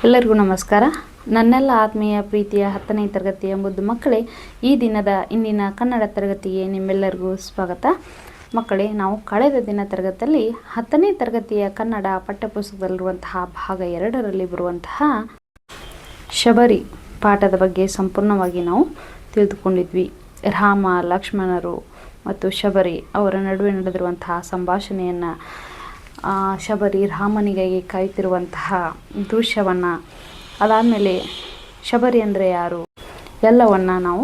ಎಲ್ಲರಿಗೂ ನಮಸ್ಕಾರ. ನನ್ನೆಲ್ಲ ಆತ್ಮೀಯ ಪ್ರೀತಿಯ 10ನೇ ತರಗತಿಯ ಮುದ್ದು ಮಕ್ಕಳೇ, ಈ ದಿನದ ಇಂದಿನ ಕನ್ನಡ ತರಗತಿಗೆ ನಿಮ್ಮೆಲ್ಲರಿಗೂ ಸ್ವಾಗತ. ಮಕ್ಕಳೇ, ನಾವು ಕಳೆದ ದಿನ ತರಗತಿಯಲ್ಲಿ 10ನೇ ತರಗತಿಯ ಕನ್ನಡ ಪಠ್ಯಪುಸ್ತಕದಲ್ಲಿರುವಂತಹ ಭಾಗ 2ರಲ್ಲಿ ಬರುವಂತಹ ಶಬರಿ ಪಾಠದ ಬಗ್ಗೆ ಸಂಪೂರ್ಣವಾಗಿ ನಾವು ತಿಳಿದುಕೊಂಡಿದ್ವಿ. ರಾಮ, ಲಕ್ಷ್ಮಣರು ಮತ್ತು ಶಬರಿ ಅವರ ನಡುವೆ ನಡೆದಿರುವಂತಹ ಸಂಭಾಷಣೆಯನ್ನು, ಶಬರಿ ರಾಮನಿಗಾಗಿ ಕಾಯುತ್ತಿರುವಂತಹ ದೃಶ್ಯವನ್ನು, ಅದಾದಮೇಲೆ ಶಬರಿ ಅಂದರೆ ಯಾರು ಎಲ್ಲವನ್ನು ನಾವು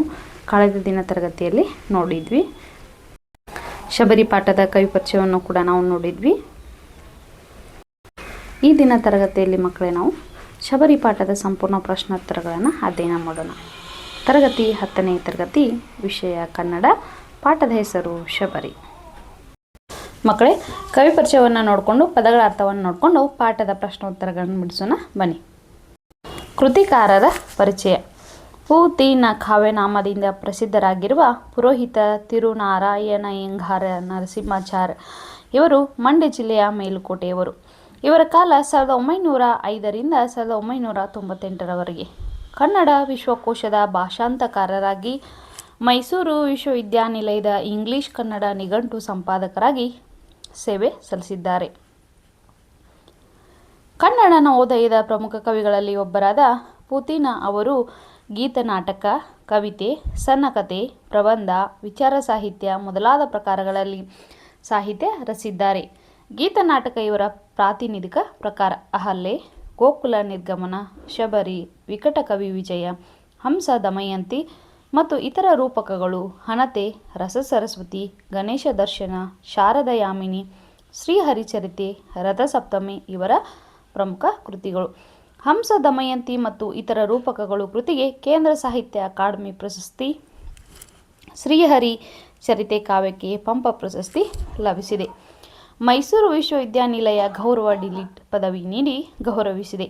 ಕಳೆದ ದಿನ ತರಗತಿಯಲ್ಲಿ ನೋಡಿದ್ವಿ. ಶಬರಿ ಪಾಠದ ಕವಿ ಪರಿಚಯವನ್ನು ಕೂಡ ನಾವು ನೋಡಿದ್ವಿ. ಈ ದಿನ ತರಗತಿಯಲ್ಲಿ ಮಕ್ಕಳೇ ನಾವು ಶಬರಿ ಪಾಠದ ಸಂಪೂರ್ಣ ಪ್ರಶ್ನೋತ್ತರಗಳನ್ನು ಅಧ್ಯಯನ ಮಾಡೋಣ. ತರಗತಿ 10ನೇ ತರಗತಿ, ವಿಷಯ ಕನ್ನಡ, ಪಾಠದ ಹೆಸರು ಶಬರಿ. ಮಕ್ಕಳೇ, ಕವಿ ಪರಿಚಯವನ್ನು ನೋಡಿಕೊಂಡು ಪದಗಳ ಅರ್ಥವನ್ನು ನೋಡಿಕೊಂಡು ಪಾಠದ ಪ್ರಶ್ನೋತ್ತರಗಳನ್ನು ಬಿಡಿಸೋಣ ಬನ್ನಿ. ಕೃತಿಕಾರರ ಪರಿಚಯ. ಪೂತಿನ ಕಾವ್ಯನಾಮದಿಂದ ಪ್ರಸಿದ್ಧರಾಗಿರುವ ಪುರೋಹಿತ ತಿರುನಾರಾಯಣಯ್ಯಂಗಾರ ನರಸಿಂಹಾಚಾರ್ ಇವರು ಮಂಡ್ಯ ಜಿಲ್ಲೆಯ ಮೇಲುಕೋಟೆಯವರು. ಇವರ ಕಾಲ 1905ರಿಂದ 1998ರವರೆಗೆ. ಕನ್ನಡ ವಿಶ್ವಕೋಶದ ಭಾಷಾಂತರಕಾರರಾಗಿ, ಮೈಸೂರು ವಿಶ್ವವಿದ್ಯಾನಿಲಯದ ಇಂಗ್ಲಿಷ್ ಕನ್ನಡ ನಿಘಂಟು ಸಂಪಾದಕರಾಗಿ ಸೇವೆ ಸಲ್ಲಿಸಿದ್ದಾರೆ. ಕನ್ನಡ ನವೋದಯದ ಪ್ರಮುಖ ಕವಿಗಳಲ್ಲಿ ಒಬ್ಬರಾದ ಪೂತಿನ ಅವರು ಗೀತನಾಟಕ, ಕವಿತೆ, ಸಣ್ಣಕಥೆ, ಪ್ರಬಂಧ, ವಿಚಾರ ಸಾಹಿತ್ಯ ಮೊದಲಾದ ಪ್ರಕಾರಗಳಲ್ಲಿ ಸಾಹಿತ್ಯ ರಚಿಸಿದ್ದಾರೆ. ಗೀತನಾಟಕ ಇವರ ಪ್ರಾತಿನಿಧಿಕ ಪ್ರಕಾರ. ಅಹಲ್ಯೆ, ಗೋಕುಲ ನಿರ್ಗಮನ, ಶಬರಿ, ವಿಕಟ ಕವಿ ವಿಜಯ, ಹಂಸ ದಮಯಂತಿ ಮತ್ತು ಇತರ ರೂಪಕಗಳು, ಹಣತೆ, ರಸಸರಸ್ವತಿ, ಗಣೇಶ ದರ್ಶನ, ಶಾರದ ಯಾಮಿನಿ, ಶ್ರೀಹರಿಚರಿತೆ, ರಥಸಪ್ತಮಿ ಇವರ ಪ್ರಮುಖ ಕೃತಿಗಳು. ಹಂಸ ದಮಯಂತಿ ಮತ್ತು ಇತರ ರೂಪಕಗಳು ಕೃತಿಗೆ ಕೇಂದ್ರ ಸಾಹಿತ್ಯ ಅಕಾಡೆಮಿ ಪ್ರಶಸ್ತಿ, ಶ್ರೀಹರಿ ಚರಿತೆ ಕಾವ್ಯಕ್ಕೆ ಪಂಪ ಪ್ರಶಸ್ತಿ ಲಭಿಸಿದೆ. ಮೈಸೂರು ವಿಶ್ವವಿದ್ಯಾನಿಲಯ ಗೌರವ ಡಿಲಿಟ್ ಪದವಿ ನೀಡಿ ಗೌರವಿಸಿದೆ.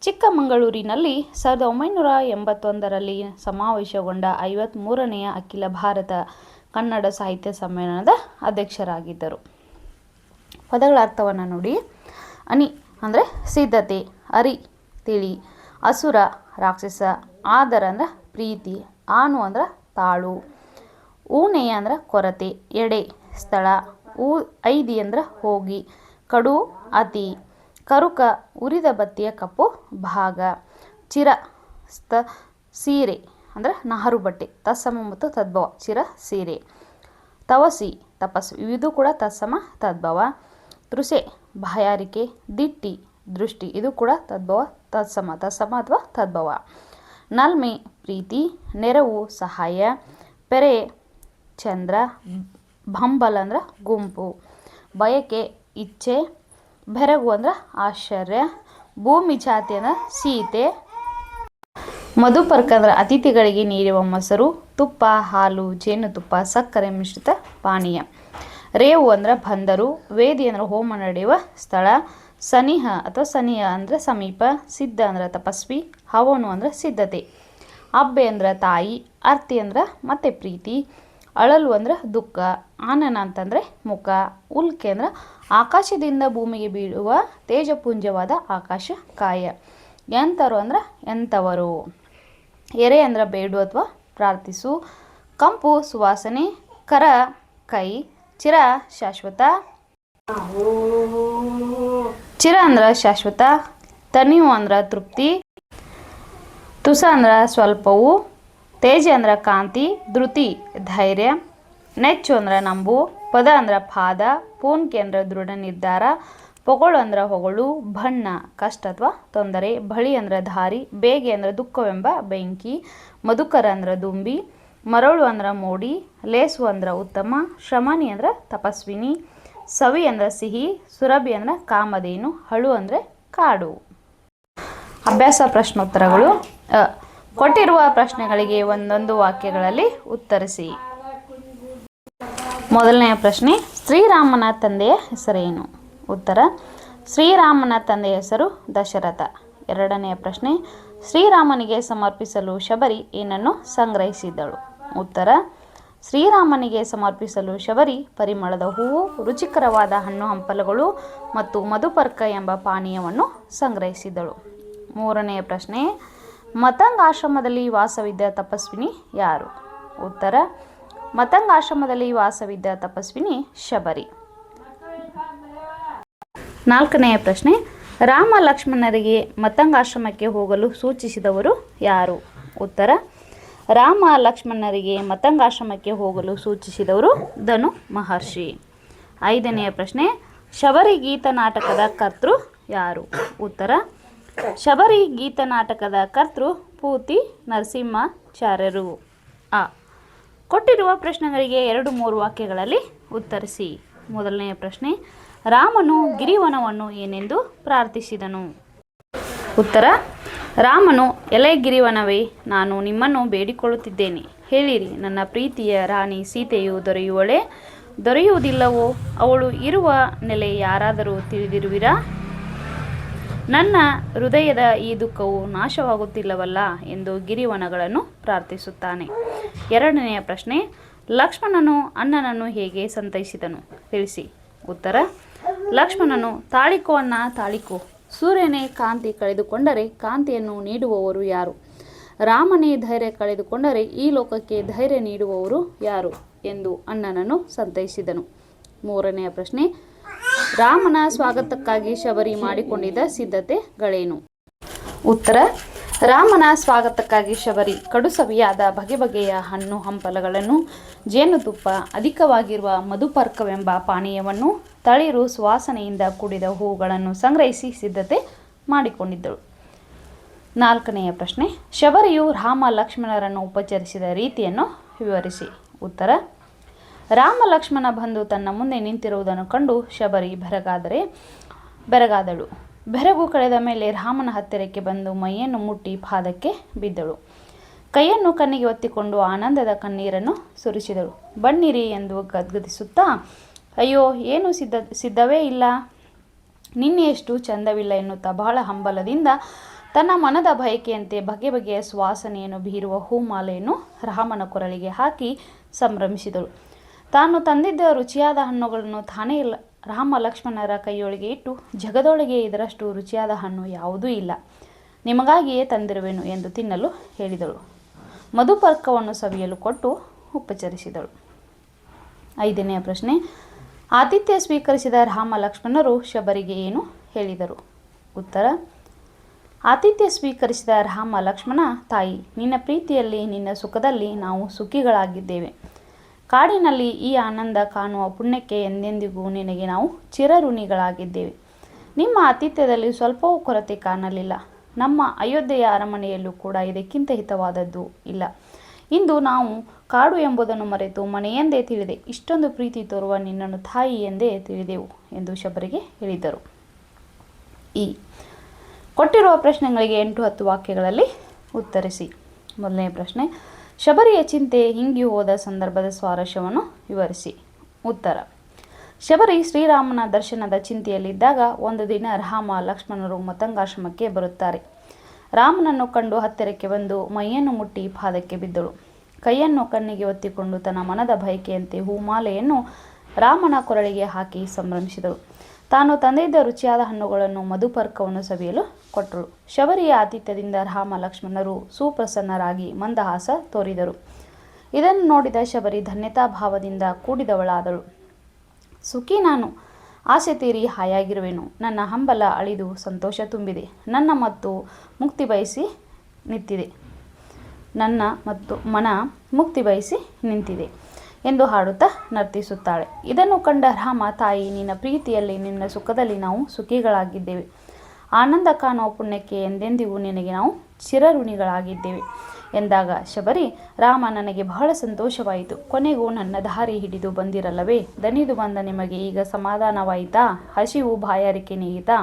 ಚಿಕ್ಕಮಗಳೂರಿನಲ್ಲಿ 1981ರಲ್ಲಿ ಸಮಾವೇಶಗೊಂಡ 53ನೆಯ ಅಖಿಲ ಭಾರತ ಕನ್ನಡ ಸಾಹಿತ್ಯ ಸಮ್ಮೇಳನದ ಅಧ್ಯಕ್ಷರಾಗಿದ್ದರು. ಪದಗಳ ಅರ್ಥವನ್ನು ನೋಡಿ. ಅನಿ ಅಂದರೆ ಸಿದ್ಧತೆ, ಅರಿ ತಿಳಿ, ಅಸುರ ರಾಕ್ಷಸ, ಆದರ ಅಂದ್ರೆ ಪ್ರೀತಿ, ಆನು ಅಂದ್ರೆ ತಾಳು, ಊನೆಯ ಅಂದ್ರೆ ಕೊರತೆ, ಎಡೆ ಸ್ಥಳ, ಐದಿ ಅಂದ್ರೆ ಹೋಗಿ, ಕಡು ಅತಿ, ಕರುಕ ಉರಿದ ಬತ್ತಿಯ ಕಪ್ಪು ಭಾಗ, ಚಿರ ಸೀರೆ ಅಂದರೆ ನಾರು ಬಟ್ಟೆ, ತತ್ಸಮ ಮತ್ತು ತದ್ಭವ, ಚಿರ ಸೀರೆ, ತವಸಿ ತಪಸ್ವಿ, ಇದು ಕೂಡ ತತ್ಸಮ ತದ್ಭವ, ತೃಷೆ ಬಾಯಾರಿಕೆ, ದಿಟ್ಟಿ ದೃಷ್ಟಿ, ಇದು ಕೂಡ ತದ್ಭವ ತತ್ಸಮ ಅಥವಾ ತದ್ಭವ, ನಲ್ಮೆ ಪ್ರೀತಿ, ನೆರವು ಸಹಾಯ, ಪೆರೆ ಚಂದ್ರ, ಬಂಬಲ್ ಅಂದ್ರೆ ಗುಂಪು, ಬಯಕೆ ಇಚ್ಛೆ, ಬೆರಗು ಅಂದ್ರೆ ಆಶ್ಚರ್ಯ, ಭೂಮಿ ಜಾತಿ ಅಂದ್ರೆ ಸೀತೆ, ಮಧುಪರ್ಕ ಅಂದ್ರೆ ಅತಿಥಿಗಳಿಗೆ ನೀಡುವ ಮೊಸರು, ತುಪ್ಪ, ಹಾಲು, ಜೇನುತುಪ್ಪ, ಸಕ್ಕರೆ ಮಿಶ್ರಿತ ಪಾನೀಯ, ರೇವು ಅಂದ್ರೆ ಬಂದರು, ವೇದಿ ಅಂದ್ರೆ ಹೋಮ ನಡೆಯುವ ಸ್ಥಳ, ಸನಿಹ ಅಥವಾ ಸನಿಹ ಅಂದ್ರೆ ಸಮೀಪ, ಸಿದ್ಧ ಅಂದ್ರೆ ತಪಸ್ವಿ, ಹವನು ಅಂದ್ರೆ ಸಿದ್ಧತೆ, ಅಬ್ಬೆ ಅಂದ್ರೆ ತಾಯಿ, ಅರ್ತಿ ಅಂದ್ರೆ ಮತ್ತೆ ಪ್ರೀತಿ, ಅಳಲು ಅಂದ್ರೆ ದುಃಖ, ಆನನ ಅಂತಂದರೆ ಮುಖ, ಉಲ್ಕೆ ಅಂದ್ರೆ ಆಕಾಶದಿಂದ ಭೂಮಿಗೆ ಬೀಳುವ ತೇಜಪುಂಜವಾದ ಆಕಾಶ ಕಾಯ, ಎಂತರು ಅಂದ್ರೆ ಎಂಥವರು, ಎರೆ ಅಂದ್ರೆ ಬೇಡು ಅಥವಾ ಪ್ರಾರ್ಥಿಸು, ಕಂಪು ಸುವಾಸನೆ, ಕರ ಕೈ, ಚಿರ ಶಾಶ್ವತ, ಚಿರ ಅಂದ್ರೆ ಶಾಶ್ವತ, ತನಿವು ಅಂದ್ರೆ ತೃಪ್ತಿ, ತುಸ ಅಂದ್ರೆ ಸ್ವಲ್ಪವು, ತೇಜ ಅಂದ್ರೆ ಕಾಂತಿ, ಧೃತಿ ಧೈರ್ಯ, ನೆಚ್ಚು ಅಂದ್ರೆ ನಂಬು, ಪದ ಅಂದ್ರೆ ಪಾದ, ಪೂನ್ಕೆ ಅಂದ್ರೆ ದೃಢ ನಿರ್ಧಾರ, ಪೊಗಳು ಅಂದ್ರೆ ಹೊಗಳು, ಬಣ್ಣ ಕಷ್ಟ ಅಥವಾ ತೊಂದರೆ, ಬಳಿ ಅಂದ್ರೆ ದಾರಿ, ಬೇಗೆ ಅಂದ್ರೆ ದುಃಖವೆಂಬ ಬೆಂಕಿ, ಮಧುಕರ ಅಂದ್ರೆ ದುಂಬಿ, ಮರಳು ಅಂದ್ರೆ ಮೋಡಿ, ಲೇಸು ಅಂದ್ರೆ ಉತ್ತಮ, ಶ್ರಮಣಿ ಅಂದ್ರೆ ತಪಸ್ವಿನಿ, ಸವಿ ಅಂದ್ರೆ ಸಿಹಿ, ಸುರಭಿ ಅಂದ್ರೆ ಕಾಮಧೇನು, ಹಳು ಅಂದ್ರೆ ಕಾಡು. ಅಭ್ಯಾಸ ಪ್ರಶ್ನೋತ್ತರಗಳು. ಕೊಟ್ಟಿರುವ ಪ್ರಶ್ನೆಗಳಿಗೆ ಒಂದೊಂದು ವಾಕ್ಯಗಳಲ್ಲಿ ಉತ್ತರಿಸಿ. ಮೊದಲನೆಯ ಪ್ರಶ್ನೆ, ಶ್ರೀರಾಮನ ತಂದೆಯ ಹೆಸರೇನು? ಉತ್ತರ, ಶ್ರೀರಾಮನ ತಂದೆಯ ಹೆಸರು ದಶರಥ. ಎರಡನೆಯ ಪ್ರಶ್ನೆ, ಶ್ರೀರಾಮನಿಗೆ ಸಮರ್ಪಿಸಲು ಶಬರಿ ಏನನ್ನು ಸಂಗ್ರಹಿಸಿದಳು? ಉತ್ತರ, ಶ್ರೀರಾಮನಿಗೆ ಸಮರ್ಪಿಸಲು ಶಬರಿ ಪರಿಮಳದ ಹೂವು, ರುಚಿಕರವಾದ ಹಣ್ಣು ಹಂಪಲುಗಳು ಮತ್ತು ಮಧುಪರ್ಕ ಎಂಬ ಪಾನೀಯವನ್ನು ಸಂಗ್ರಹಿಸಿದಳು. ಮೂರನೆಯ ಪ್ರಶ್ನೆ, ಮತಂಗ ಆಶ್ರಮದಲ್ಲಿ ವಾಸವಿದ್ದ ತಪಸ್ವಿನಿ ಯಾರು? ಉತ್ತರ, ಮತಂಗ ಆಶ್ರಮದಲ್ಲಿ ವಾಸವಿದ್ದ ತಪಸ್ವಿನಿ ಶಬರಿ. ನಾಲ್ಕನೆಯ ಪ್ರಶ್ನೆ, ರಾಮ ಲಕ್ಷ್ಮಣರಿಗೆ ಮತಂಗಾಶ್ರಮಕ್ಕೆ ಹೋಗಲು ಸೂಚಿಸಿದವರು ಯಾರು? ಉತ್ತರ, ರಾಮ ಲಕ್ಷ್ಮಣರಿಗೆ ಮತಂಗಾಶ್ರಮಕ್ಕೆ ಹೋಗಲು ಸೂಚಿಸಿದವರು ಧನು ಮಹರ್ಷಿ. ಐದನೆಯ ಪ್ರಶ್ನೆ, ಶಬರಿ ಗೀತ ನಾಟಕದ ಕರ್ತೃ ಯಾರು? ಉತ್ತರ, ಶಬರಿ ಗೀತ ನಾಟಕದ ಕರ್ತೃ ಪೂತಿ ನರಸಿಂಹಾಚಾರ್ಯರು. ಆ ಕೊಟ್ಟಿರುವ ಪ್ರಶ್ನೆಗಳಿಗೆ 2-3 ವಾಕ್ಯಗಳಲ್ಲಿ ಉತ್ತರಿಸಿ. ಮೊದಲನೆಯ ಪ್ರಶ್ನೆ, ರಾಮನು ಗಿರಿವನವನ್ನು ಏನೆಂದು ಪ್ರಾರ್ಥಿಸಿದನು? ಉತ್ತರ, ರಾಮನು, ಎಲೆ ಗಿರಿವನವೇ, ನಾನು ನಿಮ್ಮನ್ನು ಬೇಡಿಕೊಳ್ಳುತ್ತಿದ್ದೇನೆ, ಹೇಳಿರಿ, ನನ್ನ ಪ್ರೀತಿಯ ರಾಣಿ ಸೀತೆಯು ದೊರೆಯುವಳೇ, ದೊರೆಯುವುದಿಲ್ಲವೋ? ಅವಳು ಇರುವ ನೆಲೆ ಯಾರಾದರೂ ತಿಳಿದಿರುವಿರಾ? ನನ್ನ ಹೃದಯದ ಈ ದುಃಖವು ನಾಶವಾಗುತ್ತಿಲ್ಲವಲ್ಲ ಎಂದು ಗಿರಿವನಗಳನ್ನು ಪ್ರಾರ್ಥಿಸುತ್ತಾನೆ. ಎರಡನೆಯ ಪ್ರಶ್ನೆ, ಲಕ್ಷ್ಮಣನು ಅಣ್ಣನನ್ನು ಹೇಗೆ ಸಂತೈಸಿದನು? ತಿಳಿಸಿ. ಉತ್ತರ, ಲಕ್ಷ್ಮಣನು, ತಾಳಿಕೋ ಅಣ್ಣ ತಾಳಿಕೋ, ಸೂರ್ಯನೇ ಕಾಂತಿ ಕಳೆದುಕೊಂಡರೆ ಕಾಂತಿಯನ್ನು ನೀಡುವವರು ಯಾರು? ರಾಮನೇ ಧೈರ್ಯ ಕಳೆದುಕೊಂಡರೆ ಈ ಲೋಕಕ್ಕೆ ಧೈರ್ಯ ನೀಡುವವರು ಯಾರು ಎಂದು ಅಣ್ಣನನ್ನು ಸಂತೈಸಿದನು. ಮೂರನೆಯ ಪ್ರಶ್ನೆ, ರಾಮನ ಸ್ವಾಗತಕ್ಕಾಗಿ ಶಬರಿ ಮಾಡಿಕೊಂಡಿದ್ದ ಸಿದ್ಧತೆಗಳೇನು? ಉತ್ತರ, ರಾಮನ ಸ್ವಾಗತಕ್ಕಾಗಿ ಶಬರಿ ಕಡುಸವಿಯಾದ ಬಗೆ ಬಗೆಯ ಹಣ್ಣು ಹಂಪಲಗಳನ್ನು, ಜೇನುತುಪ್ಪ, ಅಧಿಕವಾಗಿರುವ ಮಧುಪರ್ಕವೆಂಬ ಪಾನೀಯವನ್ನು, ತಳಿರು ಸುವಾಸನೆಯಿಂದ ಕೂಡಿದ ಹೂಗಳನ್ನು ಸಂಗ್ರಹಿಸಿ ಸಿದ್ಧತೆ ಮಾಡಿಕೊಂಡಿದ್ದಳು. ನಾಲ್ಕನೆಯ ಪ್ರಶ್ನೆ, ಶಬರಿಯು ರಾಮ ಲಕ್ಷ್ಮಣರನ್ನು ಉಪಚರಿಸಿದ ರೀತಿಯನ್ನು ವಿವರಿಸಿ. ಉತ್ತರ, ರಾಮ ಲಕ್ಷ್ಮಣ ಬಂದು ತನ್ನ ಮುಂದೆ ನಿಂತಿರುವುದನ್ನು ಕಂಡು ಶಬರಿ ಬೆರಗಾದಳು. ಬೆರಗು ಕಳೆದ ಮೇಲೆ ರಾಮನ ಹತ್ತಿರಕ್ಕೆ ಬಂದು ಮೈಯನ್ನು ಮುಟ್ಟಿ ಪಾದಕ್ಕೆ ಬಿದ್ದಳು. ಕೈಯನ್ನು ಕಣ್ಣಿಗೆ ಒತ್ತಿಕೊಂಡು ಆನಂದದ ಕಣ್ಣೀರನ್ನು ಸುರಿಸಿದಳು. ಬನ್ನಿರಿ ಎಂದು ಗದ್ಗದಿಸುತ್ತಾ, ಅಯ್ಯೋ, ಏನು ಸಿದ್ಧವೇ ಇಲ್ಲ, ನಿನ್ನೆಯಷ್ಟು ಚಂದವಿಲ್ಲ ಎನ್ನುತ್ತಾ ಬಹಳ ಹಂಬಲದಿಂದ ತನ್ನ ಮನದ ಬಯಕೆಯಂತೆ ಬಗೆ ಬಗೆಯ ಸುವಾಸನೆಯನ್ನು ಬೀರುವ ಹೂಮಾಲೆಯನ್ನು ರಾಮನ ಕೊರಳಿಗೆ ಹಾಕಿ ಸಂಭ್ರಮಿಸಿದಳು. ತಾನು ತಂದಿದ್ದ ರುಚಿಯಾದ ಹಣ್ಣುಗಳನ್ನು ತಾನೇ ರಾಮ ಲಕ್ಷ್ಮಣರ ಕೈಯೊಳಗೆ ಇಟ್ಟು, ಜಗದೊಳಗೆ ಇದರಷ್ಟು ರುಚಿಯಾದ ಹಣ್ಣು ಯಾವುದೂ ಇಲ್ಲ, ನಿಮಗಾಗಿಯೇ ತಂದಿರುವೆನು ಎಂದು ತಿನ್ನಲು ಹೇಳಿದಳು. ಮಧುಪರ್ಕವನ್ನು ಸವಿಯಲು ಕೊಟ್ಟು ಉಪಚರಿಸಿದಳು. ಐದನೆಯ ಪ್ರಶ್ನೆ, ಆತಿಥ್ಯ ಸ್ವೀಕರಿಸಿದ ರಾಮ ಲಕ್ಷ್ಮಣರು ಶಬರಿಗೆ ಏನು ಹೇಳಿದರು? ಉತ್ತರ, ಆತಿಥ್ಯ ಸ್ವೀಕರಿಸಿದ ರಾಮ ಲಕ್ಷ್ಮಣ, ತಾಯಿ, ನಿನ್ನ ಪ್ರೀತಿಯಲ್ಲಿ, ನಿನ್ನ ಸುಖದಲ್ಲಿ ನಾವು ಸುಖಿಗಳಾಗಿದ್ದೇವೆ. ಕಾಡಿನಲ್ಲಿ ಈ ಆನಂದ ಕಾಣುವ ಪುಣ್ಯಕ್ಕೆ ಎಂದೆಂದಿಗೂ ನಿನಗೆ ನಾವು ಚಿರಋಣಿಗಳಾಗಿದ್ದೇವೆ. ನಿಮ್ಮ ಆತಿಥ್ಯದಲ್ಲಿ ಸ್ವಲ್ಪವೂ ಕೊರತೆ ಕಾಣಲಿಲ್ಲ. ನಮ್ಮ ಅಯೋಧ್ಯೆಯ ಅರಮನೆಯಲ್ಲೂ ಕೂಡ ಇದಕ್ಕಿಂತ ಹಿತವಾದದ್ದು ಇಲ್ಲ. ಇಂದು ನಾವು ಕಾಡು ಎಂಬುದನ್ನು ಮರೆತು ಮನೆಯೆಂದೇ ತಿಳಿದೆ ಇಷ್ಟೊಂದು ಪ್ರೀತಿ ತೋರುವ ನಿನ್ನನ್ನು ತಾಯಿ ಎಂದೇ ತಿಳಿದೆವು ಎಂದು ಶಬರಿಗೆ ಹೇಳಿದರು. ಈ ಕೊಟ್ಟಿರುವ ಪ್ರಶ್ನೆಗಳಿಗೆ 8-10 ವಾಕ್ಯಗಳಲ್ಲಿ ಉತ್ತರಿಸಿ. ಮೊದಲನೇ ಪ್ರಶ್ನೆ, ಶಬರಿಯ ಚಿಂತೆ ಹಿಂಗಿ ಹೋದ ಸಂದರ್ಭದ ಸ್ವಾರಸ್ಯವನ್ನು ವಿವರಿಸಿ. ಉತ್ತರ, ಶಬರಿ ಶ್ರೀರಾಮನ ದರ್ಶನದ ಚಿಂತೆಯಲ್ಲಿದ್ದಾಗ ಒಂದು ದಿನ ರಾಮ ಲಕ್ಷ್ಮಣರು ಮತಂಗಾಶ್ರಮಕ್ಕೆ ಬರುತ್ತಾರೆ. ರಾಮನನ್ನು ಕಂಡು ಹತ್ತಿರಕ್ಕೆ ಬಂದು ಮೈಯನ್ನು ಮುಟ್ಟಿ ಪಾದಕ್ಕೆ ಬಿದ್ದಳು. ಕೈಯನ್ನು ಕಣ್ಣಿಗೆ ಒತ್ತಿಕೊಂಡು ತನ್ನ ಮನದ ಬಯಕೆಯಂತೆ ಹೂಮಾಲೆಯನ್ನು ರಾಮನ ಕೊರಳಿಗೆ ಹಾಕಿ ಸಂಭ್ರಮಿಸಿದಳು. ತಾನು ತಂದಿದ್ದ ರುಚಿಯಾದ ಹಣ್ಣುಗಳನ್ನು, ಮಧುಪರ್ಕವನ್ನು ಸವಿಯಲು ಕೊಟ್ಟಳು. ಶಬರಿಯ ಆತಿಥ್ಯದಿಂದ ರಾಮ ಲಕ್ಷ್ಮಣರು ಸುಪ್ರಸನ್ನರಾಗಿ ಮಂದಹಾಸ ತೋರಿದರು. ಇದನ್ನು ನೋಡಿದ ಶಬರಿ ಧನ್ಯತಾ ಭಾವದಿಂದ ಕೂಡಿದವಳಾದಳು. ಸುಖಿ ನಾನು, ಆಸೆ ತೀರಿ ಹಾಯಾಗಿರುವೆನು. ನನ್ನ ಹಂಬಲ ಅಳಿದು ಸಂತೋಷ ತುಂಬಿದೆ. ನನ್ನ ಮತ್ತು ಮುಕ್ತಿ ಬಯಸಿ ನಿಂತಿದೆ. ನನ್ನ ಮತ್ತು ಮನ ಮುಕ್ತಿ ಬಯಸಿ ನಿಂತಿದೆ ಎಂದು ಹಾಡುತ್ತಾ ನರ್ತಿಸುತ್ತಾಳೆ. ಇದನ್ನು ಕಂಡ ರಾಮ, ತಾಯಿ, ನಿನ್ನ ಪ್ರೀತಿಯಲ್ಲಿ, ನಿನ್ನ ಸುಖದಲ್ಲಿ ನಾವು ಸುಖಿಗಳಾಗಿದ್ದೇವೆ. ಆನಂದ ಕಾಣುವ ಪುಣ್ಯಕ್ಕೆ ಎಂದೆಂದಿಗೂ ನಿನಗೆ ನಾವು ಚಿರಋಣಿಗಳಾಗಿದ್ದೇವೆ ಎಂದಾಗ ಶಬರಿ, ರಾಮ, ನನಗೆ ಬಹಳ ಸಂತೋಷವಾಯಿತು. ಕೊನೆಗೂ ನನ್ನ ದಾರಿ ಹಿಡಿದು ಬಂದಿರಲ್ಲವೇ? ದಣಿದು ಬಂದ ನಿಮಗೆ ಈಗ ಸಮಾಧಾನವಾಯಿತಾ? ಹಸಿವು ಬಾಯಾರಿಕೆ ನೀಗಿತಾ?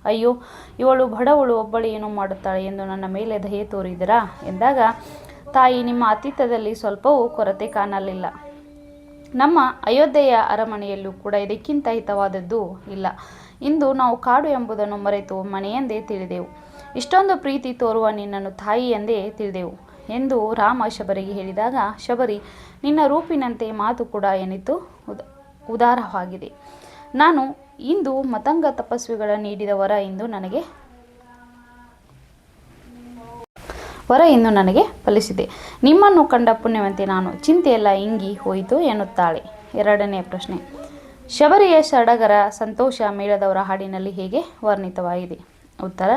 ಅಯ್ಯೋ, ಇವಳು ಬಡವಳು, ಒಬ್ಬಳು ಏನು ಮಾಡುತ್ತಾಳೆ ಎಂದು ನನ್ನ ಮೇಲೆ ದಯೆ ತೋರಿದಿರಾ ಎಂದಾಗ, ತಾಯಿ, ನಿಮ್ಮ ಆತಿಥ್ಯದಲ್ಲಿ ಸ್ವಲ್ಪವೂ ಕೊರತೆ ಕಾಣಲಿಲ್ಲ. ನಮ್ಮ ಅಯೋಧ್ಯೆಯ ಅರಮನೆಯಲ್ಲೂ ಕೂಡ ಇದಕ್ಕಿಂತ ಹಿತವಾದದ್ದು ಇಲ್ಲ. ಇಂದು ನಾವು ಕಾಡು ಎಂಬುದನ್ನು ಮರೆತು ಮನೆಯೆಂದೇ ತಿಳಿದೆವು. ಇಷ್ಟೊಂದು ಪ್ರೀತಿ ತೋರುವ ನಿನ್ನನ್ನು ತಾಯಿ ಎಂದೇ ತಿಳಿದೆವು ಎಂದು ರಾಮ ಶಬರಿಗೆ ಹೇಳಿದಾಗ, ಶಬರಿ, ನಿನ್ನ ರೂಪಿನಂತೆ ಮಾತು ಕೂಡ ಏನಿತ್ತು ಉದಾರವಾಗಿದೆ. ನಾನು ಇಂದು ಮತಂಗ ತಪಸ್ವಿಗಳ ನೀಡಿದ ವರ ಇಂದು ನನಗೆ ವರ ಇನ್ನು ನನಗೆ ಫಲಿಸಿದೆ. ನಿಮ್ಮನ್ನು ಕಂಡ ಪುಣ್ಯವಂತೆ ನಾನು, ಚಿಂತೆಯೆಲ್ಲ ಇಂಗಿ ಹೋಯಿತು ಎನ್ನುತ್ತಾಳೆ. ಎರಡನೇ ಪ್ರಶ್ನೆ, ಶಬರಿಯ ಸಡಗರ ಸಂತೋಷ ಮೇಳದವರ ಹಾಡಿನಲ್ಲಿ ಹೇಗೆ ವರ್ಣಿತವಾಗಿದೆ? ಉತ್ತರ,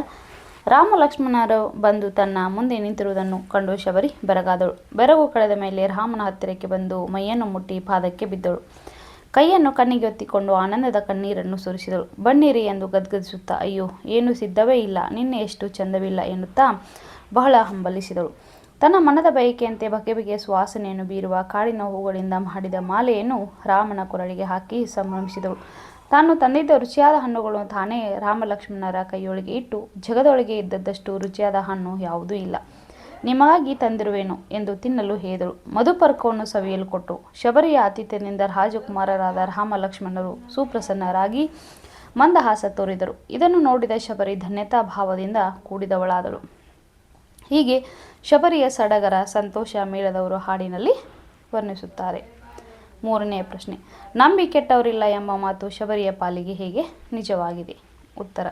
ರಾಮ ಲಕ್ಷ್ಮಣರು ಬಂದು ತನ್ನ ಮುಂದೆ ನಿಂತಿರುವುದನ್ನು ಕಂಡು ಶಬರಿ ಬೆರಗಾದಳು. ಬೆರಗು ಕಳೆದ ಮೇಲೆ ರಾಮನ ಹತ್ತಿರಕ್ಕೆ ಬಂದು ಮೈಯನ್ನು ಮುಟ್ಟಿ ಪಾದಕ್ಕೆ ಬಿದ್ದಳು. ಕೈಯನ್ನು ಕಣ್ಣಿಗೆ ಒತ್ತಿಕೊಂಡು ಆನಂದದ ಕಣ್ಣೀರನ್ನು ಸುರಿಸಿದಳು. ಬನ್ನಿರಿ ಎಂದು ಗದ್ಗದಿಸುತ್ತಾ, ಅಯ್ಯೋ, ಏನು ಸಿದ್ಧವೇ ಇಲ್ಲ, ನಿನ್ನೆಯಷ್ಟು ಚಂದವಿಲ್ಲ ಎನ್ನುತ್ತಾ ಬಹಳ ಹಂಬಲಿಸಿದಳು. ತನ್ನ ಮನದ ಬಯಕೆಯಂತೆ ಬಗೆ ಬಗೆಯ ಸುವಾಸನೆಯನ್ನು ಬೀರುವ ಕಾಡಿನ ಹೂಗಳಿಂದ ಮಾಡಿದ ಮಾಲೆಯನ್ನು ರಾಮನ ಕೊರಳಿಗೆ ಹಾಕಿ ಸಂಭ್ರಮಿಸಿದಳು. ತಾನು ತಂದಿದ್ದ ರುಚಿಯಾದ ಹಣ್ಣುಗಳನ್ನು ತಾನೇ ರಾಮಲಕ್ಷ್ಮಣರ ಕೈಯೊಳಗೆ ಇಟ್ಟು, ಜಗದೊಳಗೆ ಇದ್ದದ್ದಷ್ಟು ರುಚಿಯಾದ ಹಣ್ಣು ಯಾವುದೂ ಇಲ್ಲ, ನಿಮಗಾಗಿ ತಂದಿರುವೆನು ಎಂದು ತಿನ್ನಲು ಹೇಳಿದಳು. ಮಧುಪರ್ಕವನ್ನು ಸವಿಯಲು ಕೊಟ್ಟು ಶಬರಿಯ ಆತಿಥ್ಯದಿಂದ ರಾಜಕುಮಾರರಾದ ರಾಮ ಲಕ್ಷ್ಮಣರು ಸುಪ್ರಸನ್ನರಾಗಿ ಮಂದಹಾಸ ತೋರಿದರು. ಇದನ್ನು ನೋಡಿದ ಶಬರಿ ಧನ್ಯತಾ ಭಾವದಿಂದ ಕೂಡಿದವಳಾದಳು. ಹೀಗೆ ಶಬರಿಯ ಸಡಗರ ಸಂತೋಷ ಮೇಳದವರು ಹಾಡಿನಲ್ಲಿ ವರ್ಣಿಸುತ್ತಾರೆ. ಮೂರನೆಯ ಪ್ರಶ್ನೆ, ನಂಬಿ ಕೆಟ್ಟವರಿಲ್ಲ ಎಂಬ ಮಾತು ಶಬರಿಯ ಪಾಲಿಗೆ ಹೇಗೆ ನಿಜವಾಗಿದೆ? ಉತ್ತರ,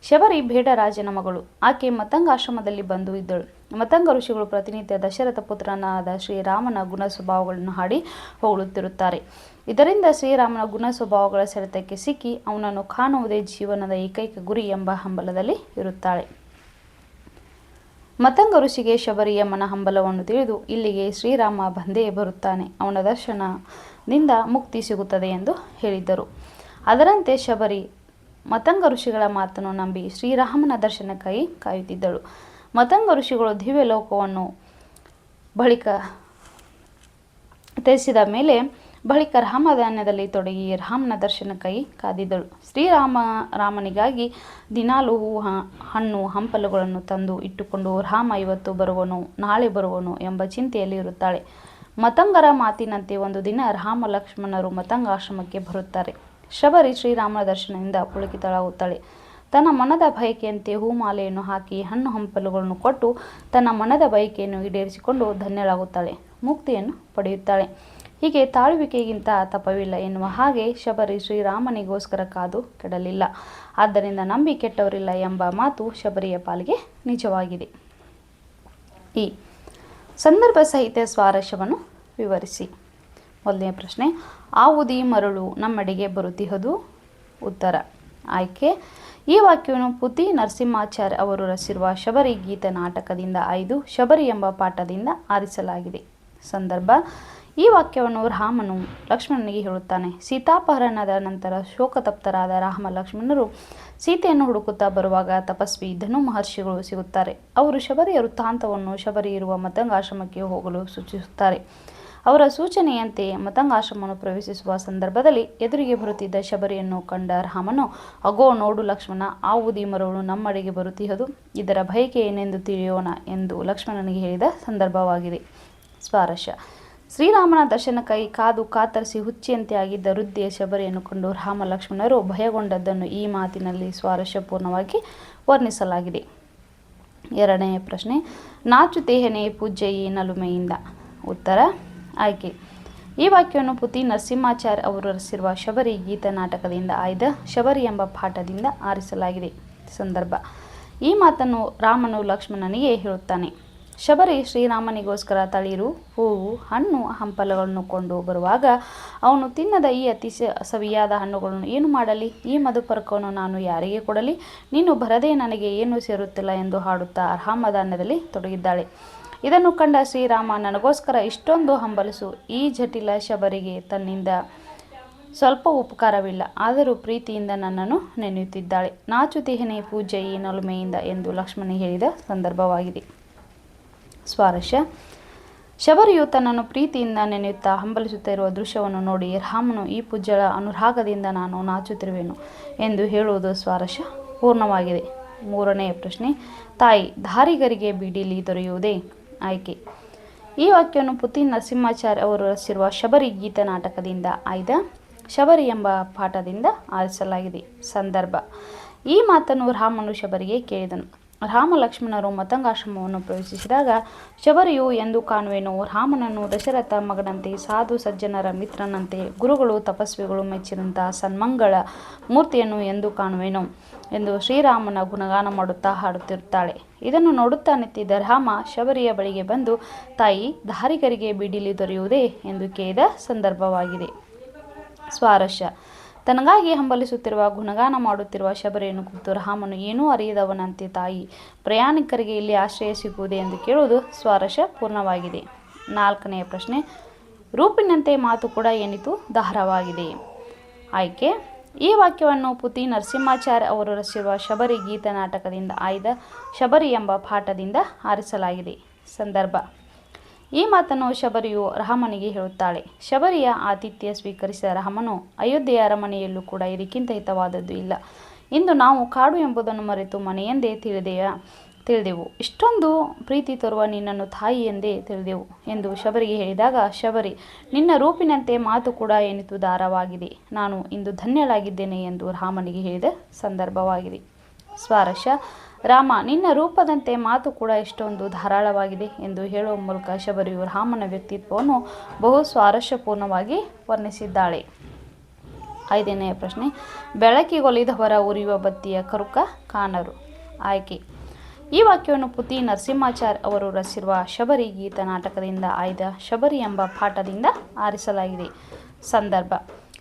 ಶಬರಿ ಬೇಡರಾಜನ ಮಗಳು. ಆಕೆ ಮತಂಗಾಶ್ರಮದಲ್ಲಿ ಬಂದು ಇದ್ದಳು. ಮತಂಗ ಋಷಿಗಳು ಪ್ರತಿನಿತ್ಯ ದಶರಥ ಪುತ್ರನಾದ ಶ್ರೀರಾಮನ ಗುಣ ಸ್ವಭಾವಗಳನ್ನು ಹಾಡಿ ಹೊಗಳುತ್ತಿರುತ್ತಾರೆ. ಇದರಿಂದ ಶ್ರೀರಾಮನ ಗುಣ ಸ್ವಭಾವಗಳ ಸೆಳೆತಕ್ಕೆ ಸಿಕ್ಕಿ ಅವನನ್ನು ಕಾಣುವುದೇ ಜೀವನದ ಏಕೈಕ ಗುರಿ ಎಂಬ ಹಂಬಲದಲ್ಲಿ ಇರುತ್ತಾಳೆ. ಮತಂಗ ಋಷಿಗೆ ಶಬರಿಯ ಮನ ಹಂಬಲವನ್ನು ತಿಳಿದು ಇಲ್ಲಿಗೆ ಶ್ರೀರಾಮ ಬಂದೇ ಬರುತ್ತಾನೆ, ಅವನ ದರ್ಶನದಿಂದ ಮುಕ್ತಿ ಸಿಗುತ್ತದೆ ಎಂದು ಹೇಳಿದ್ದರು. ಅದರಂತೆ ಶಬರಿ ಮತಂಗ ಋಷಿಗಳ ಮಾತನ್ನು ನಂಬಿ ಶ್ರೀರಾಮನ ದರ್ಶನಕ್ಕಾಗಿ ಕಾಯುತ್ತಿದ್ದಳು. ಮತಂಗ ಋಷಿಗಳು ದಿವ್ಯ ಲೋಕವನ್ನು ತ್ಯಜಿಸಿದ ಬಳಿಕ ರಾಮಧಾನ್ಯದಲ್ಲಿ ತೊಡಗಿ ರಾಮನ ದರ್ಶನಕ್ಕಾಗಿ ಕಾದಿದ್ದಳು. ರಾಮನಿಗಾಗಿ ದಿನಾಲು ಹೂವು ಹಣ್ಣು ಹಂಪಲುಗಳನ್ನು ತಂದು ಇಟ್ಟುಕೊಂಡು ರಾಮ ಇವತ್ತು ಬರುವನು, ನಾಳೆ ಬರುವನು ಎಂಬ ಚಿಂತೆಯಲ್ಲಿ ಇರುತ್ತಾಳೆ. ಮತಂಗರ ಮಾತಿನಂತೆ ಒಂದು ದಿನ ರಾಮ ಲಕ್ಷ್ಮಣರು ಮತಂಗಾಶ್ರಮಕ್ಕೆ ಬರುತ್ತಾರೆ. ಶಬರಿ ಶ್ರೀರಾಮನ ದರ್ಶನದಿಂದ ಪುಳಕಿತಳಾಗುತ್ತಾಳೆ. ತನ್ನ ಮನದ ಬಯಕೆಯಂತೆ ಹೂಮಾಲೆಯನ್ನು ಹಾಕಿ ಹಣ್ಣು ಹಂಪಲುಗಳನ್ನು ಕೊಟ್ಟು ತನ್ನ ಮನದ ಬಯಕೆಯನ್ನು ಈಡೇರಿಸಿಕೊಂಡು ಧನ್ಯಳಾಗುತ್ತಾಳೆ, ಮುಕ್ತಿಯನ್ನು ಪಡೆಯುತ್ತಾಳೆ. ಹೀಗೆ ತಾಳುವಿಕೆಗಿಂತ ತಪವಿಲ್ಲ ಎನ್ನುವ ಹಾಗೆ ಶಬರಿ ಶ್ರೀರಾಮನಿಗೋಸ್ಕರ ಕಾದು ಕೆಡಲಿಲ್ಲ. ಆದ್ದರಿಂದ ನಂಬಿ ಕೆಟ್ಟವರಿಲ್ಲ ಎಂಬ ಮಾತು ಶಬರಿಯ ಪಾಲಿಗೆ ನಿಜವಾಗಿದೆ. ಈ ಸಂದರ್ಭ ಸಹಿತ ಸ್ವಾರಸ್ಯವನ್ನು ವಿವರಿಸಿ. ಮೊದಲನೇ ಪ್ರಶ್ನೆ, ಆವುದಿ ಮರಳು ನಮ್ಮೆಡೆಗೆ ಬರುತ್ತಿಹದು? ಉತ್ತರ, ಆಯ್ಕೆ ಈ ವಾಕ್ಯವನ್ನು ಪುತಿ ನರಸಿಂಹಾಚಾರ್ಯ ಅವರು ರಚಿಸಿರುವ ಶಬರಿ ಗೀತ ನಾಟಕದಿಂದ ಆಯ್ದು ಶಬರಿ ಎಂಬ ಪಾಠದಿಂದ ಆರಿಸಲಾಗಿದೆ. ಸಂದರ್ಭ, ಈ ವಾಕ್ಯವನ್ನು ರಾಮನು ಲಕ್ಷ್ಮಣನಿಗೆ ಹೇಳುತ್ತಾನೆ. ಸೀತಾಪಹರಣದ ನಂತರ ಶೋಕತಪ್ತರಾದ ರಾಮ ಲಕ್ಷ್ಮಣರು ಸೀತೆಯನ್ನು ಹುಡುಕುತ್ತಾ ಬರುವಾಗ ತಪಸ್ವಿ ಧನು ಮಹರ್ಷಿಗಳು ಸಿಗುತ್ತಾರೆ. ಅವರು ಶಬರಿಯ ವೃತ್ತಾಂತವನ್ನು ಶಬರಿ ಇರುವ ಮತಂಗಾಶ್ರಮಕ್ಕೆ ಹೋಗಲು ಸೂಚಿಸುತ್ತಾರೆ. ಅವರ ಸೂಚನೆಯಂತೆ ಮತಂಗಾಶ್ರಮವನ್ನು ಪ್ರವೇಶಿಸುವ ಸಂದರ್ಭದಲ್ಲಿ ಎದುರಿಗೆ ಬರುತ್ತಿದ್ದ ಶಬರಿಯನ್ನು ಕಂಡ ರಾಮನು, ಅಗೋ ನೋಡು ಲಕ್ಷ್ಮಣ, ಆವುದಿ ಮರಳು ನಮ್ಮಡೆಗೆ ಬರುತ್ತಿಹದು, ಇದರ ಬಯಕೆ ಏನೆಂದು ತಿಳಿಯೋಣ ಎಂದು ಲಕ್ಷ್ಮಣನಿಗೆ ಹೇಳಿದ ಸಂದರ್ಭವಾಗಿದೆ. ಸ್ವಾರಸ್ಯ, ಶ್ರೀರಾಮನ ದರ್ಶನಕ್ಕಾಗಿ ಕಾದು ಕಾತರಿಸಿ ಹುಚ್ಚಿಯಂತೆ ಆಗಿದ್ದ ವೃದ್ಧೆಯ ಶಬರಿಯನ್ನು ಕಂಡು ರಾಮ ಲಕ್ಷ್ಮಣರು ಭಯಗೊಂಡದ್ದನ್ನು ಈ ಮಾತಿನಲ್ಲಿ ಸ್ವಾರಸ್ಯಪೂರ್ಣವಾಗಿ ವರ್ಣಿಸಲಾಗಿದೆ. ಎರಡನೆಯ ಪ್ರಶ್ನೆ, ನಾಚುತೇಹನೆ ಪೂಜ್ಯಯಿ ನಲುಮೆಯಿಂದ? ಉತ್ತರ, ಆಯ್ಕೆ ಈ ವಾಕ್ಯವನ್ನು ಪುತಿ ನರಸಿಂಹಾಚಾರ್ಯ ಅವರು ರಚಿಸಿರುವ ಶಬರಿ ಗೀತ ನಾಟಕದಿಂದ ಆಯ್ದ ಶಬರಿ ಎಂಬ ಪಾಠದಿಂದ ಆರಿಸಲಾಗಿದೆ. ಸಂದರ್ಭ, ಈ ಮಾತನ್ನು ರಾಮನು ಲಕ್ಷ್ಮಣನಿಗೆ ಹೇಳುತ್ತಾನೆ. ಶಬರಿ ಶ್ರೀರಾಮನಿಗೋಸ್ಕರ ತಳಿರು, ಹೂವು, ಹಣ್ಣು ಹಂಪಲುಗಳನ್ನು ಕೊಂಡು ಬರುವಾಗ ಅವನು ತಿನ್ನದ ಈ ಅತಿ ಸವಿಯಾದ ಹಣ್ಣುಗಳನ್ನು ಏನು ಮಾಡಲಿ? ಈ ಮಧುಪರ್ಕವನ್ನು ನಾನು ಯಾರಿಗೆ ಕೊಡಲಿ? ನೀನು ಬರದೆ ನನಗೆ ಏನೂ ಸೇರುತ್ತಿಲ್ಲ ಎಂದು ಹಾಡುತ್ತಾ ರಾಮಧಾನ್ಯದಲ್ಲಿ ತೊಡಗಿದ್ದಾಳೆ. ಇದನ್ನು ಕಂಡ ಶ್ರೀರಾಮ, ನನಗೋಸ್ಕರ ಇಷ್ಟೊಂದು ಹಂಬಲಿಸು ಈ ಜಟಿಲ ಶಬರಿಗೆ ತನ್ನಿಂದ ಸ್ವಲ್ಪ ಉಪಕಾರವಿಲ್ಲ, ಆದರೂ ಪ್ರೀತಿಯಿಂದ ನನ್ನನ್ನು ನೆನೆಯುತ್ತಿದ್ದಾಳೆ. ನಾಚುತಿಹನೆ ಪೂಜ್ಯಯಿ ನಲುಮೆಯಿಂದ ಎಂದು ಲಕ್ಷ್ಮಣನಿಗೆ ಹೇಳಿದ ಸಂದರ್ಭವಾಗಿದೆ. ಸ್ವಾರಸ್ಯ, ಶಬರಿಯು ತನ್ನನ್ನು ಪ್ರೀತಿಯಿಂದ ನೆನೆಯುತ್ತಾ ಹಂಬಲಿಸುತ್ತಿರುವ ದೃಶ್ಯವನ್ನು ನೋಡಿ ರಾಮನು ಈ ಪೂಜ್ಯಳ ಅನುರಾಗದಿಂದ ನಾನು ನಾಚುತ್ತಿರುವೆನು ಎಂದು ಹೇಳುವುದು ಸ್ವಾರಸ್ಯ ಪೂರ್ಣವಾಗಿದೆ. ಮೂರನೆಯ ಪ್ರಶ್ನೆ, ತಾಯಿ ದಾರಿಗರಿಗೆ ಬೀಡಿಲಿ ದೊರೆಯುವುದೇ? ಆಯ್ಕೆ ಈ ವಾಕ್ಯವನ್ನು ಪುತಿ ನರಸಿಂಹಾಚಾರ್ಯ ಅವರು ರಚಿಸಿರುವ ಶಬರಿ ಗೀತ ನಾಟಕದಿಂದ ಆಯ್ದ ಶಬರಿ ಎಂಬ ಪಾಠದಿಂದ ಆರಿಸಲಾಗಿದೆ. ಸಂದರ್ಭ, ಈ ಮಾತನ್ನು ರಾಮನು ಶಬರಿಗೆ ಕೇಳಿದನು. ರಾಮ ಲಕ್ಷ್ಮಣರು ಮತಂಗಾಶ್ರಮವನ್ನು ಪ್ರವೇಶಿಸಿದಾಗ ಶಬರಿಯು ಎಂದು ಕಾಣುವೆನು, ರಾಮನನ್ನು ದಶರಥ ಮಗನಂತೆ, ಸಾಧು ಸಜ್ಜನರ ಮಿತ್ರನಂತೆ, ಗುರುಗಳು ತಪಸ್ವಿಗಳು ಮೆಚ್ಚಿದಂತಹ ಸನ್ಮಂಗಳ ಮೂರ್ತಿಯನ್ನು ಎಂದು ಕಾಣುವೆನು ಎಂದು ಶ್ರೀರಾಮನ ಗುಣಗಾನ ಮಾಡುತ್ತಾ ಹಾಡುತ್ತಿರುತ್ತಾಳೆ. ಇದನ್ನು ನೋಡುತ್ತಾ ನಿಂತಿದ್ದ ರಾಮ ಶಬರಿಯ ಬಳಿಗೆ ಬಂದು, ತಾಯಿ, ದಾರಿಗರಿಗೆ ಬಿಡಿಲಿ ದೊರೆಯುವುದೇ ಎಂದು ಕೇಳಿದ ಸಂದರ್ಭವಾಗಿದೆ. ಸ್ವಾರಸ್ಯ: ತನಗಾಗಿ ಹಂಬಲಿಸುತ್ತಿರುವ, ಗುಣಗಾನ ಮಾಡುತ್ತಿರುವ ಶಬರಿಯನ್ನು ಕುರಿತು ರಾಮನು ಏನೂ ಅರಿಯದವನಂತೆ, ತಾಯಿ, ಪ್ರಯಾಣಿಕರಿಗೆ ಇಲ್ಲಿ ಆಶ್ರಯ ಸಿಗುವುದೇ ಎಂದು ಕೇಳುವುದು ಸ್ವಾರಸ್ಯ ಪೂರ್ಣವಾಗಿದೆ. 4ನೇ ಪ್ರಶ್ನೆ: ರೂಪಿನಂತೆ ಮಾತು ಕೂಡ ಎನಿತು ದಾರವಾಗಿದೆ. ಆಯ್ಕೆ: ಈ ವಾಕ್ಯವನ್ನು ಪುತಿ ನರಸಿಂಹಾಚಾರ್ಯ ಅವರು ರಚಿಸಿರುವ ಶಬರಿ ಗೀತ ನಾಟಕದಿಂದ ಆಯ್ದ ಶಬರಿ ಎಂಬ ಪಾಠದಿಂದ ಆರಿಸಲಾಗಿದೆ. ಸಂದರ್ಭ: ಈ ಮಾತನ್ನು ಶಬರಿಯು ರಾಮನಿಗೆ ಹೇಳುತ್ತಾಳೆ. ಶಬರಿಯ ಆತಿಥ್ಯ ಸ್ವೀಕರಿಸಿದ ರಾಮನು, ಅಯೋಧ್ಯೆಯ ಅರಮನೆಯಲ್ಲೂ ಕೂಡ ಇದಕ್ಕಿಂತ ಹಿತವಾದದ್ದು ಇಲ್ಲ. ಇಂದು ನಾವು ಕಾಡು ಎಂಬುದನ್ನು ಮರೆತು ಮನೆಯೆಂದೇ ತಿಳಿದೆವು. ಇಷ್ಟೊಂದು ಪ್ರೀತಿ ತರುವ ನಿನ್ನನ್ನು ತಾಯಿ ಎಂದೇ ತಿಳಿದೆವು ಎಂದು ಶಬರಿಗೆ ಹೇಳಿದಾಗ, ಶಬರಿ, ನಿನ್ನ ರೂಪಿನಂತೆ ಮಾತು ಕೂಡ ಎನಿತು ದಾರವಾಗಿದೆ. ನಾನು ಇಂದು ಧನ್ಯಳಾಗಿದ್ದೇನೆ ಎಂದು ರಾಮನಿಗೆ ಹೇಳಿದ ಸಂದರ್ಭವಾಗಿದೆ. ಸ್ವಾರಸ್ಯ: ರಾಮ, ನಿನ್ನ ರೂಪದಂತೆ ಮಾತು ಕೂಡ ಎಷ್ಟೊಂದು ಧಾರಾಳವಾಗಿದೆ ಎಂದು ಹೇಳುವ ಮೂಲಕ ಶಬರಿಯು ರಾಮನ ವ್ಯಕ್ತಿತ್ವವನ್ನು ಬಹು ಸ್ವಾರಸ್ಯಪೂರ್ಣವಾಗಿ ವರ್ಣಿಸಿದ್ದಾಳೆ. 5ನೇ ಪ್ರಶ್ನೆ: ಬೆಳಕಿಗೊಲಿದವರ ಉರಿಯುವ ಬತ್ತಿಯ ಕರುಕ ಕಾಣರು. ಆಯ್ಕೆ: ಈ ವಾಕ್ಯವನ್ನು ಪುತಿ ನರಸಿಂಹಾಚಾರ್ಯ ಅವರು ರಚಿಸಿರುವ ಶಬರಿ ಗೀತ ನಾಟಕದಿಂದ ಆಯ್ದ ಶಬರಿ ಎಂಬ ಪಾಠದಿಂದ ಆರಿಸಲಾಗಿದೆ. ಸಂದರ್ಭ: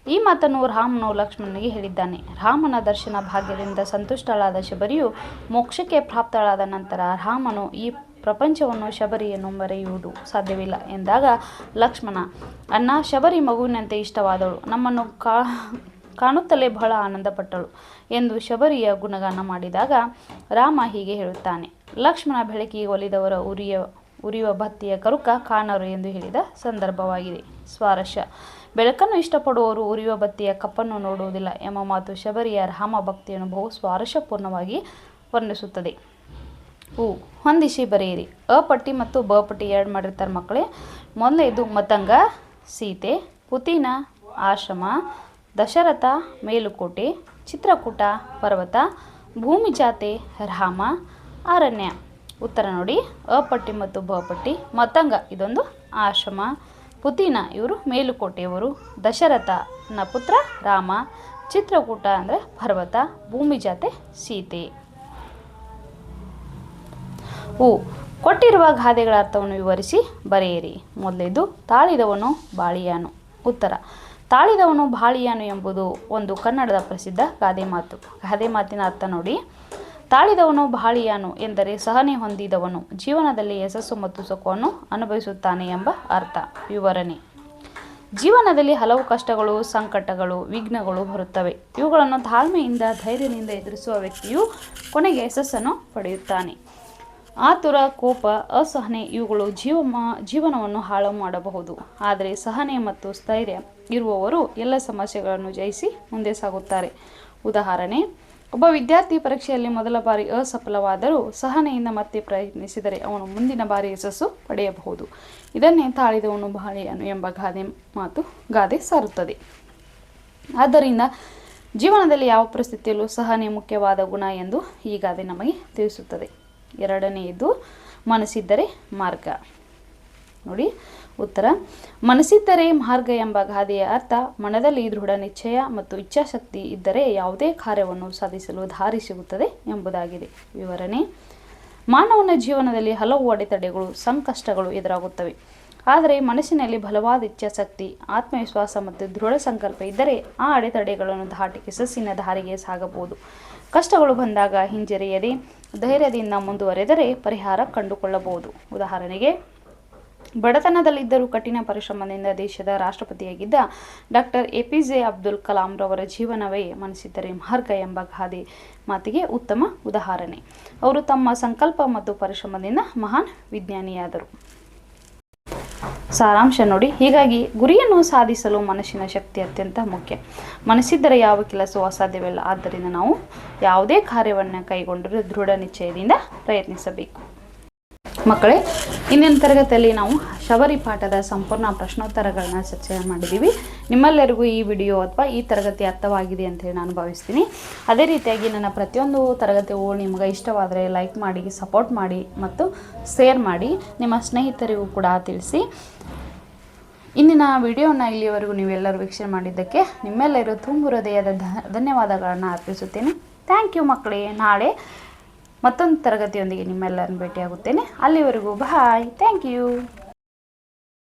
ಈ ಮಾತನ್ನು ರಾಮನು ಲಕ್ಷ್ಮಣನಿಗೆ ಹೇಳಿದ್ದಾನೆ. ರಾಮನ ದರ್ಶನ ಭಾಗ್ಯದಿಂದ ಸಂತುಷ್ಟಳಾದ ಶಬರಿಯು ಮೋಕ್ಷಕ್ಕೆ ಪ್ರಾಪ್ತಳಾದ ನಂತರ ರಾಮನು ಈ ಪ್ರಪಂಚವನ್ನು ಶಬರಿಯನ್ನು ಮರೆಯುವುದು ಸಾಧ್ಯವಿಲ್ಲ ಎಂದಾಗ ಲಕ್ಷ್ಮಣ, ಅಣ್ಣ, ಶಬರಿ ಮಗುವಿನಂತೆ ಇಷ್ಟವಾದಳು, ನಮ್ಮನ್ನು ಕಾಣುತ್ತಲೇ ಬಹಳ ಆನಂದಪಟ್ಟಳು ಎಂದು ಶಬರಿಯ ಗುಣಗಾನ ಮಾಡಿದಾಗ ರಾಮ ಹೀಗೆ ಹೇಳುತ್ತಾನೆ. ಲಕ್ಷ್ಮಣ ಬೆಳಕಿಗೆ ಒಲಿದವರ ಉರಿಯುವ ಬತ್ತಿಯ ಕರುಕ ಕಾಣರು ಎಂದು ಹೇಳಿದ ಸಂದರ್ಭವಾಗಿದೆ. ಸ್ವಾರಸ್ಯ: ಬೆಳಕನ್ನು ಇಷ್ಟಪಡುವವರು ಉರಿಯುವ ಬತ್ತಿಯ ಕಪ್ಪನ್ನು ನೋಡುವುದಿಲ್ಲ ಎಂಬ ಮಾತು ಶಬರಿಯ ರಾಮ ಭಕ್ತಿಯನ್ನು ಬಹು ಸ್ವಾರಸ್ಯಪೂರ್ಣವಾಗಿ ವರ್ಣಿಸುತ್ತದೆ. ಹೊಂದಿಸಿ ಬರೆಯಿರಿ. ಅ ಪಟ್ಟಿ ಮತ್ತು ಬ ಪಟ್ಟಿ 2 ಮಾಡಿರ್ತಾರೆ ಮಕ್ಕಳೇ. ಮೊದಲನೇದು ಮತಂಗ, ಸೀತೆ, ಪುತಿನ ಆಶ್ರಮ, ದಶರಥ ಮೇಲುಕೋಟೆ, ಚಿತ್ರಕೂಟ ಪರ್ವತ, ಭೂಮಿಜಾತೆ ರಾಮ, ಅರಣ್ಯ. ಉತ್ತರ ನೋಡಿ. ಅ ಪಟ್ಟಿ ಮತ್ತು ಬ ಪಟ್ಟಿ. ಮತಂಗ ಇದೊಂದು ಆಶ್ರಮ, ಪುತಿನ ಇವರು ಮೇಲುಕೋಟೆಯವರು, ದಶರಥನ ಪುತ್ರ ರಾಮ, ಚಿತ್ರಕೂಟ ಅಂದರೆ ಪರ್ವತ, ಭೂಮಿಜಾತೆ ಸೀತೆ. ಕೊಟ್ಟಿರುವ ಗಾದೆಗಳ ಅರ್ಥವನ್ನು ವಿವರಿಸಿ ಬರೆಯಿರಿ. ಮೊದಲೇದು ತಾಳಿದವನು ಬಾಳಿಯಾನು. ಉತ್ತರ: ತಾಳಿದವನು ಬಾಳಿಯಾನು ಎಂಬುದು ಒಂದು ಕನ್ನಡದ ಪ್ರಸಿದ್ಧ ಗಾದೆ ಮಾತು. ಗಾದೆ ಮಾತಿನ ಅರ್ಥ ನೋಡಿ. ತಾಳಿದವನು ಬಾಳಿಯಾನು ಎಂದರೆ ಸಹನೆ ಹೊಂದಿದವನು ಜೀವನದಲ್ಲಿ ಯಶಸ್ಸು ಮತ್ತು ಸುಖವನ್ನು ಅನುಭವಿಸುತ್ತಾನೆ ಎಂಬ ಅರ್ಥ. ವಿವರಣೆ: ಜೀವನದಲ್ಲಿ ಹಲವು ಕಷ್ಟಗಳು, ಸಂಕಟಗಳು, ವಿಘ್ನಗಳು ಬರುತ್ತವೆ. ಇವುಗಳನ್ನು ತಾಳ್ಮೆಯಿಂದ, ಧೈರ್ಯದಿಂದ ಎದುರಿಸುವ ವ್ಯಕ್ತಿಯು ಕೊನೆಗೆ ಯಶಸ್ಸನ್ನು ಪಡೆಯುತ್ತಾನೆ. ಆತುರ, ಕೋಪ, ಅಸಹನೆ ಇವುಗಳು ಜೀವನವನ್ನು ಹಾಳು ಮಾಡಬಹುದು. ಆದರೆ ಸಹನೆ ಮತ್ತು ಸ್ಥೈರ್ಯ ಇರುವವರು ಎಲ್ಲ ಸಮಸ್ಯೆಗಳನ್ನು ಜಯಿಸಿ ಮುಂದೆ ಸಾಗುತ್ತಾರೆ. ಉದಾಹರಣೆ: ಒಬ್ಬ ವಿದ್ಯಾರ್ಥಿ ಪರೀಕ್ಷೆಯಲ್ಲಿ ಮೊದಲ ಬಾರಿ ಅಸಫಲವಾದರೂ ಸಹನೆಯಿಂದ ಮತ್ತೆ ಪ್ರಯತ್ನಿಸಿದರೆ ಅವನು ಮುಂದಿನ ಬಾರಿ ಯಶಸ್ಸು ಪಡೆಯಬಹುದು. ಇದನ್ನೇ ತಾಳಿದವನು ಬಾಳಿಯಾನು ಎಂಬ ಗಾದೆ ಸಾರುತ್ತದೆ. ಆದ್ದರಿಂದ ಜೀವನದಲ್ಲಿ ಯಾವ ಪರಿಸ್ಥಿತಿಯಲ್ಲೂ ಸಹನೆ ಮುಖ್ಯವಾದ ಗುಣ ಎಂದು ಈ ಗಾದೆ ನಮಗೆ ತಿಳಿಸುತ್ತದೆ. 2ನೇದು ಮನಸ್ಸಿದ್ದರೆ ಮಾರ್ಗ. ನೋಡಿ. ಉತ್ತರ: ಮನಸ್ಸಿದ್ದರೆ ಮಾರ್ಗ ಎಂಬ ಗಾದೆಯ ಅರ್ಥ ಮನದಲ್ಲಿ ದೃಢ ನಿಶ್ಚಯ ಮತ್ತು ಇಚ್ಛಾಶಕ್ತಿ ಇದ್ದರೆ ಯಾವುದೇ ಕಾರ್ಯವನ್ನು ಸಾಧಿಸಲು ದಾರಿ ಸಿಗುತ್ತದೆ ಎಂಬುದಾಗಿದೆ. ವಿವರಣೆ: ಮಾನವನ ಜೀವನದಲ್ಲಿ ಹಲವು ಅಡೆತಡೆಗಳು, ಸಂಕಷ್ಟಗಳು ಎದುರಾಗುತ್ತವೆ. ಆದರೆ ಮನಸ್ಸಿನಲ್ಲಿ ಬಲವಾದ ಇಚ್ಛಾಶಕ್ತಿ, ಆತ್ಮವಿಶ್ವಾಸ ಮತ್ತು ದೃಢ ಸಂಕಲ್ಪ ಇದ್ದರೆ ಆ ಅಡೆತಡೆಗಳನ್ನು ದಾಟಿ ಯಶಸ್ಸಿನ ದಾರಿಗೆ ಸಾಗಬಹುದು. ಕಷ್ಟಗಳು ಬಂದಾಗ ಹಿಂಜರಿಯದೆ ಧೈರ್ಯದಿಂದ ಮುಂದುವರೆದರೆ ಪರಿಹಾರ ಕಂಡುಕೊಳ್ಳಬಹುದು. ಉದಾಹರಣೆಗೆ, ಬಡತನದಲ್ಲಿದ್ದರೂ ಕಠಿಣ ಪರಿಶ್ರಮದಿಂದ ದೇಶದ ರಾಷ್ಟ್ರಪತಿಯಾಗಿದ್ದ ಡಾಕ್ಟರ್ APJ ಅಬ್ದುಲ್ ಕಲಾಂ ರವರ ಜೀವನವೇ ಮನಸ್ಸಿದ್ದರೆ ಮಾರ್ಗ ಎಂಬ ಗಾದೆ ಮಾತಿಗೆ ಉತ್ತಮ ಉದಾಹರಣೆ. ಅವರು ತಮ್ಮ ಸಂಕಲ್ಪ ಮತ್ತು ಪರಿಶ್ರಮದಿಂದ ಮಹಾನ್ ವಿಜ್ಞಾನಿಯಾದರು. ಸಾರಾಂಶ ನೋಡಿ. ಹೀಗಾಗಿ ಗುರಿಯನ್ನು ಸಾಧಿಸಲು ಮನಸ್ಸಿನ ಶಕ್ತಿ ಅತ್ಯಂತ ಮುಖ್ಯ. ಮನಸ್ಸಿದ್ದರೆ ಯಾವ ಕೆಲಸವೂ ಅಸಾಧ್ಯವಿಲ್ಲ. ಆದ್ದರಿಂದ ನಾವು ಯಾವುದೇ ಕಾರ್ಯವನ್ನು ಕೈಗೊಂಡರೂ ದೃಢ ನಿಶ್ಚಯದಿಂದ ಪ್ರಯತ್ನಿಸಬೇಕು. ಮಕ್ಕಳೇ, ಇಂದಿನ ತರಗತಿಯಲ್ಲಿ ನಾವು ಶಬರಿ ಪಾಠದ ಸಂಪೂರ್ಣ ಪ್ರಶ್ನೋತ್ತರಗಳನ್ನ ಚರ್ಚೆ ಮಾಡಿದ್ದೀವಿ. ನಿಮ್ಮೆಲ್ಲರಿಗೂ ಈ ವಿಡಿಯೋ ಅಥವಾ ಈ ತರಗತಿ ಅರ್ಥವಾಗಿದೆ ಅಂತೇಳಿ ನಾನು ಭಾವಿಸ್ತೀನಿ. ಅದೇ ರೀತಿಯಾಗಿ ನನ್ನ ಪ್ರತಿಯೊಂದು ತರಗತಿಯು ನಿಮಗೆ ಇಷ್ಟವಾದರೆ ಲೈಕ್ ಮಾಡಿ, ಸಪೋರ್ಟ್ ಮಾಡಿ ಮತ್ತು ಶೇರ್ ಮಾಡಿ, ನಿಮ್ಮ ಸ್ನೇಹಿತರಿಗೂ ಕೂಡ ತಿಳಿಸಿ. ಇಂದಿನ ವಿಡಿಯೋನ ಇಲ್ಲಿವರೆಗೂ ನೀವೆಲ್ಲರೂ ವೀಕ್ಷಣೆ ಮಾಡಿದ್ದಕ್ಕೆ ನಿಮ್ಮೆಲ್ಲರೂ ತುಂಬು ಹೃದಯದ ಧನ್ಯವಾದಗಳನ್ನು ಅರ್ಪಿಸುತ್ತೇನೆ. ಥ್ಯಾಂಕ್ ಯು ಮಕ್ಕಳೇ. ನಾಳೆ ಮತ್ತೊಂದು ತರಗತಿಯೊಂದಿಗೆ ನಿಮ್ಮೆಲ್ಲರನ್ನು ಭೇಟಿಯಾಗುತ್ತೇನೆ. ಅಲ್ಲಿವರೆಗೂ ಬಾಯ್. Thank you.